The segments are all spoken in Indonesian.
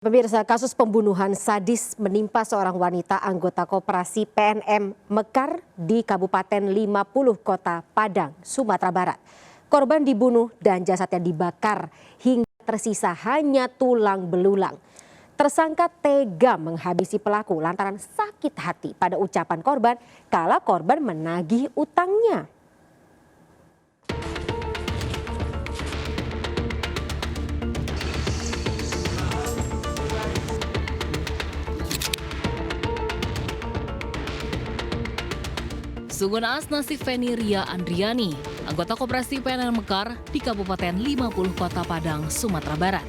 Pemirsa, kasus pembunuhan sadis menimpa seorang wanita anggota koperasi PNM Mekar di Kabupaten 50 Kota Padang, Sumatera Barat. Korban dibunuh dan jasadnya dibakar hingga tersisa hanya tulang belulang. Tersangka tega menghabisi pelaku lantaran sakit hati pada ucapan korban kala korban menagih utangnya. Sungguh naas nasib Feni Ria Andriani, anggota koperasi PNM Mekar di Kabupaten 50 Kota Padang, Sumatera Barat.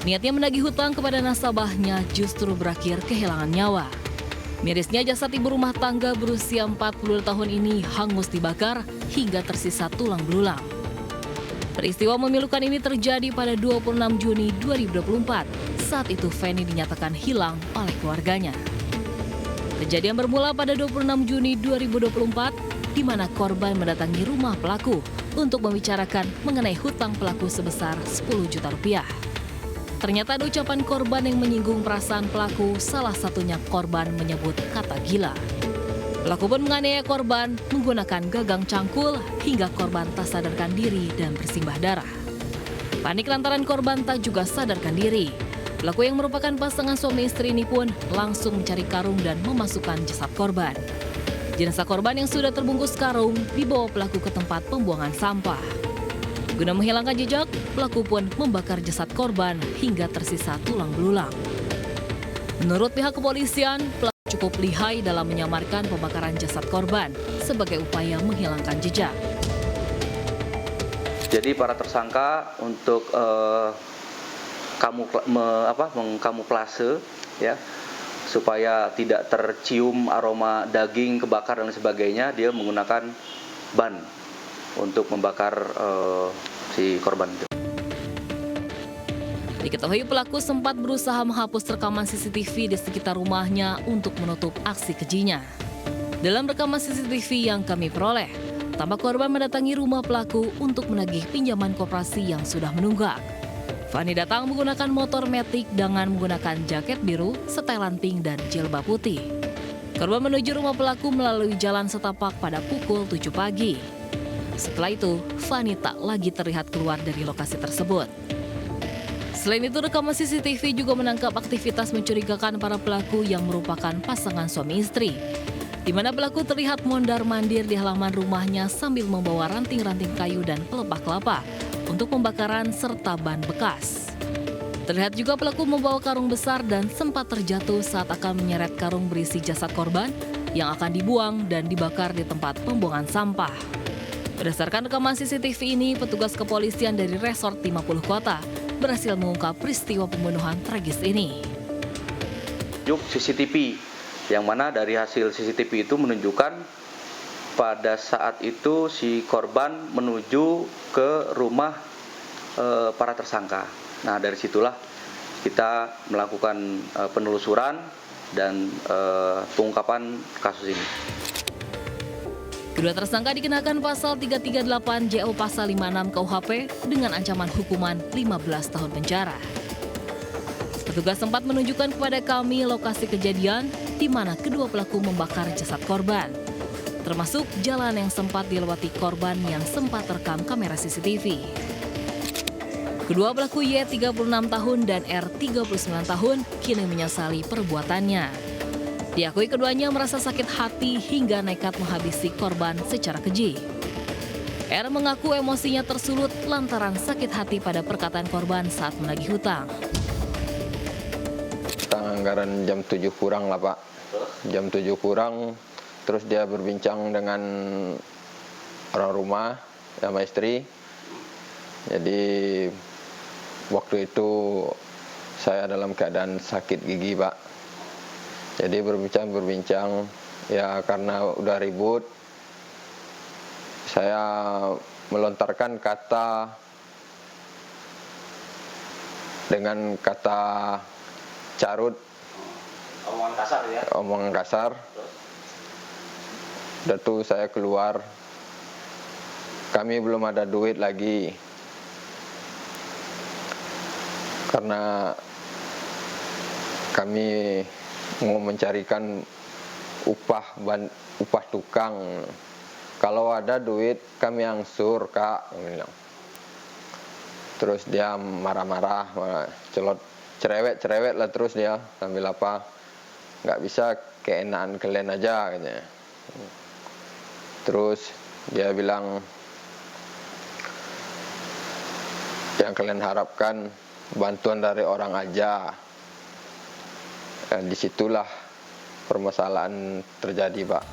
Niatnya menagih hutang kepada nasabahnya justru berakhir kehilangan nyawa. Mirisnya jasad ibu rumah tangga berusia 40 tahun ini hangus dibakar hingga tersisa tulang belulang. Peristiwa memilukan ini terjadi pada 26 Juni 2024. Saat itu Feni dinyatakan hilang oleh keluarganya. Kejadian bermula pada 26 Juni 2024, di mana korban mendatangi rumah pelaku untuk membicarakan mengenai hutang pelaku sebesar 10 juta rupiah. Ternyata ada ucapan korban yang menyinggung perasaan pelaku, salah satunya korban menyebut kata gila. Pelaku pun menganiaya korban menggunakan gagang cangkul hingga korban tak sadarkan diri dan bersimbah darah. Panik lantaran korban tak juga sadarkan diri. Pelaku yang merupakan pasangan suami istri ini pun langsung mencari karung dan memasukkan jasad korban. Jenazah korban yang sudah terbungkus karung dibawa pelaku ke tempat pembuangan sampah. Guna menghilangkan jejak, pelaku pun membakar jasad korban hingga tersisa tulang belulang. Menurut pihak kepolisian, pelaku cukup lihai dalam menyamarkan pembakaran jasad korban sebagai upaya menghilangkan jejak. Jadi para tersangka untuk mengkamuflase ya supaya tidak tercium aroma daging kebakar dan sebagainya, dia menggunakan ban untuk membakar si korban itu. Diketahui pelaku sempat berusaha menghapus rekaman CCTV di sekitar rumahnya untuk menutup aksi kejinya. Dalam rekaman CCTV yang kami peroleh, tampak korban mendatangi rumah pelaku untuk menagih pinjaman koperasi yang sudah menunggak. Fani datang menggunakan motor Matic dengan menggunakan jaket biru, setelan pink, dan jilbab putih. Korban menuju rumah pelaku melalui jalan setapak pada pukul 7 pagi. Setelah itu, Fani tak lagi terlihat keluar dari lokasi tersebut. Selain itu, rekaman CCTV juga menangkap aktivitas mencurigakan para pelaku yang merupakan pasangan suami istri, di mana pelaku terlihat mondar-mandir di halaman rumahnya sambil membawa ranting-ranting kayu dan pelepah kelapa untuk pembakaran serta ban bekas. Terlihat juga pelaku membawa karung besar dan sempat terjatuh saat akan menyeret karung berisi jasad korban yang akan dibuang dan dibakar di tempat pembuangan sampah. Berdasarkan rekaman CCTV ini, petugas kepolisian dari Resort 50 Kota berhasil mengungkap peristiwa pembunuhan tragis ini. CCTV yang mana dari hasil CCTV itu menunjukkan pada saat itu si korban menuju ke rumah para tersangka. Nah, dari situlah kita melakukan penelusuran dan pengungkapan kasus ini. Kedua tersangka dikenakan pasal 338 JO pasal 56 KUHP dengan ancaman hukuman 15 tahun penjara. Petugas sempat menunjukkan kepada kami lokasi kejadian di mana kedua pelaku membakar jasad korban, termasuk jalan yang sempat dilewati korban yang sempat terekam kamera CCTV. Kedua pelaku Y 36 tahun dan R 39 tahun kini menyesali perbuatannya. Diakui keduanya merasa sakit hati hingga nekat menghabisi korban secara keji. R mengaku emosinya tersulut lantaran sakit hati pada perkataan korban saat menagih hutang. Anggaran jam 7 kurang lah Pak. Jam 7 kurang, terus dia berbincang dengan orang rumah sama istri. Jadi waktu itu saya dalam keadaan sakit gigi Pak. Jadi berbincang, ya karena udah ribut, saya melontarkan kata dengan kata carut. Omongan kasar ya? Omongan kasar. Udah tuh saya keluar, kami belum ada duit lagi. Karena kami mau mencarikan upah tukang. Kalau ada duit kami angsur, Kak, bilang. Terus dia marah-marah, cerewet lah terus dia sambil apa, nggak bisa keenaan kalian aja katanya. Terus dia bilang, yang kalian harapkan bantuan dari orang aja. Dan disitulah permasalahan terjadi, Pak.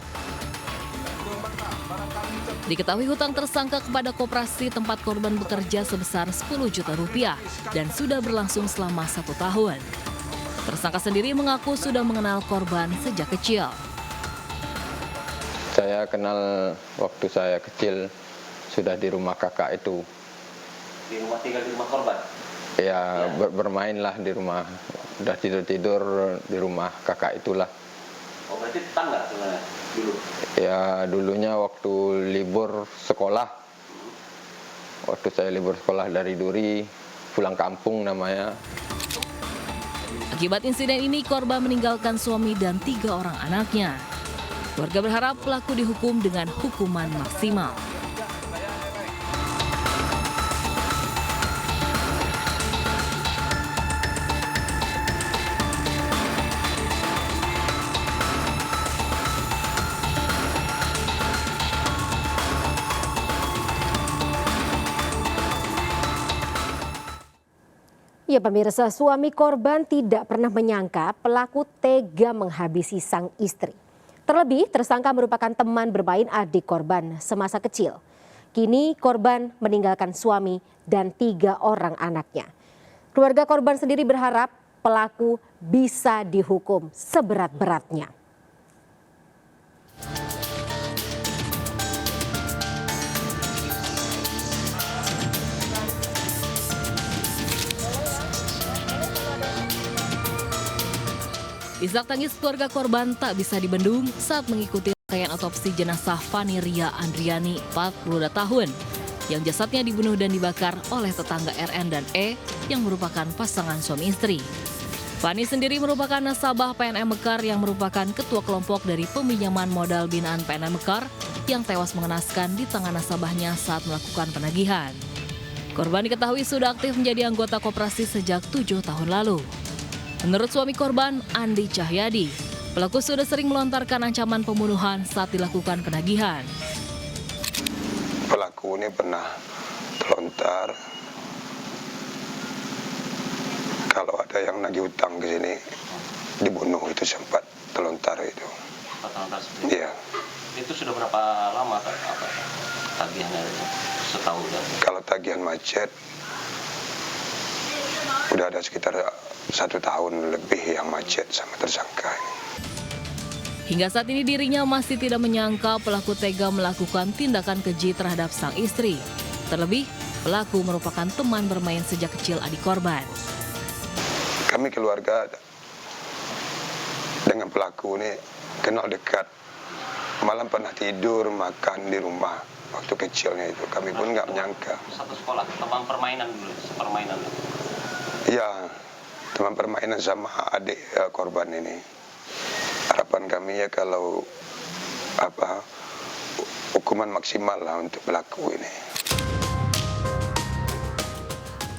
Diketahui hutang tersangka kepada koperasi tempat korban bekerja sebesar 10 juta rupiah dan sudah berlangsung selama 1 tahun. Tersangka sendiri mengaku sudah mengenal korban sejak kecil. Saya kenal waktu saya kecil, sudah di rumah kakak itu. Di rumah, tinggal di rumah korban? Ya, bermainlah di rumah. Udah tidur-tidur di rumah kakak itulah. Oh, berarti tetangga sebenarnya dulu? Ya, dulunya waktu libur sekolah. Waktu saya libur sekolah dari Duri, pulang kampung namanya. Akibat insiden ini, korban meninggalkan suami dan 3 orang anaknya. Keluarga berharap pelaku dihukum dengan hukuman maksimal. Ya pemirsa, suami korban tidak pernah menyangka pelaku tega menghabisi sang istri. Terlebih tersangka merupakan teman bermain adik korban semasa kecil. Kini korban meninggalkan suami dan 3 orang anaknya. Keluarga korban sendiri berharap pelaku bisa dihukum seberat-beratnya. Isak tangis keluarga korban tak bisa dibendung saat mengikuti rangkaian otopsi jenazah Faniria Andriani, 42 tahun, yang jasadnya dibunuh dan dibakar oleh tetangga RN dan E yang merupakan pasangan suami istri. Fani sendiri merupakan nasabah PNM Mekar yang merupakan ketua kelompok dari peminjaman modal binaan PNM Mekar yang tewas mengenaskan di tangan nasabahnya saat melakukan penagihan. Korban diketahui sudah aktif menjadi anggota koperasi sejak 7 tahun lalu. Menurut suami korban, Andi Cahyadi, pelaku sudah sering melontarkan ancaman pembunuhan saat dilakukan penagihan. Pelaku ini pernah terlontar, kalau ada yang nagih utang ke sini, dibunuh, itu sempat terlontar itu. Terlontar seperti itu? Iya. Itu sudah berapa lama tagihannya? Setahun? Kalau tagihan macet, udah ada sekitar 1 tahun lebih yang macet sama tersangka ini. Hingga saat ini dirinya masih tidak menyangka pelaku tega melakukan tindakan keji terhadap sang istri. Terlebih, pelaku merupakan teman bermain sejak kecil adik korban. Kami keluarga dengan pelaku ini kenal dekat. Malam pernah tidur, makan di rumah waktu kecilnya itu. Kami pun nggak menyangka. Satu sekolah, teman permainan dulu, permainan. Iya, teman permainan sama adik korban ini. Harapan kami ya kalau hukuman maksimal lah untuk pelaku ini.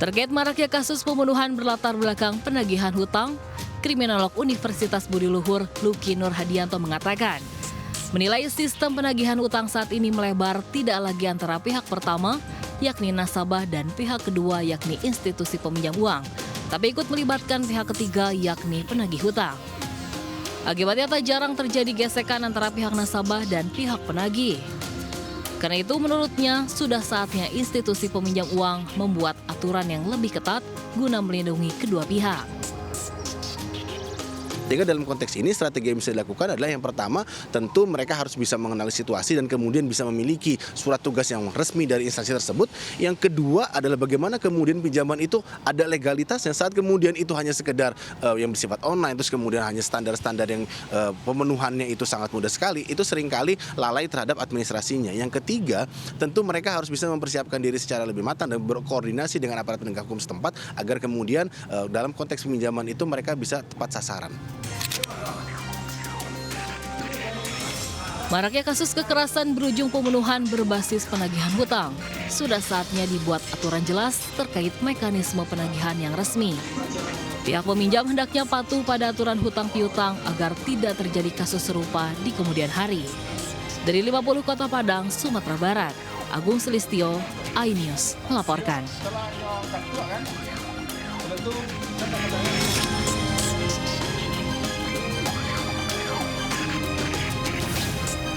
Terkait maraknya kasus pembunuhan berlatar belakang penagihan hutang, kriminolog Universitas Budi Luhur Luki Nur Hadianto mengatakan, menilai sistem penagihan hutang saat ini melebar tidak lagi antara pihak pertama, yakni nasabah, dan pihak kedua, yakni institusi peminjam uang, tapi ikut melibatkan pihak ketiga, yakni penagih hutang. Akibatnya tak jarang terjadi gesekan antara pihak nasabah dan pihak penagih. Karena itu menurutnya sudah saatnya institusi peminjam uang membuat aturan yang lebih ketat guna melindungi kedua pihak. Sehingga dalam konteks ini strategi yang bisa dilakukan adalah yang pertama tentu mereka harus bisa mengenali situasi dan kemudian bisa memiliki surat tugas yang resmi dari instansi tersebut. Yang kedua adalah bagaimana kemudian pinjaman itu ada legalitasnya saat kemudian itu hanya sekedar yang bersifat online terus kemudian hanya standar-standar yang pemenuhannya itu sangat mudah sekali, itu seringkali lalai terhadap administrasinya. Yang ketiga, tentu mereka harus bisa mempersiapkan diri secara lebih matang dan berkoordinasi dengan aparat penegak hukum setempat agar kemudian dalam konteks peminjaman itu mereka bisa tepat sasaran. Maraknya kasus kekerasan berujung pembunuhan berbasis penagihan hutang. Sudah saatnya dibuat aturan jelas terkait mekanisme penagihan yang resmi. Pihak peminjam hendaknya patuh pada aturan hutang piutang agar tidak terjadi kasus serupa di kemudian hari. Dari 50 Kota Padang, Sumatera Barat, Agung Selistio, iNews melaporkan.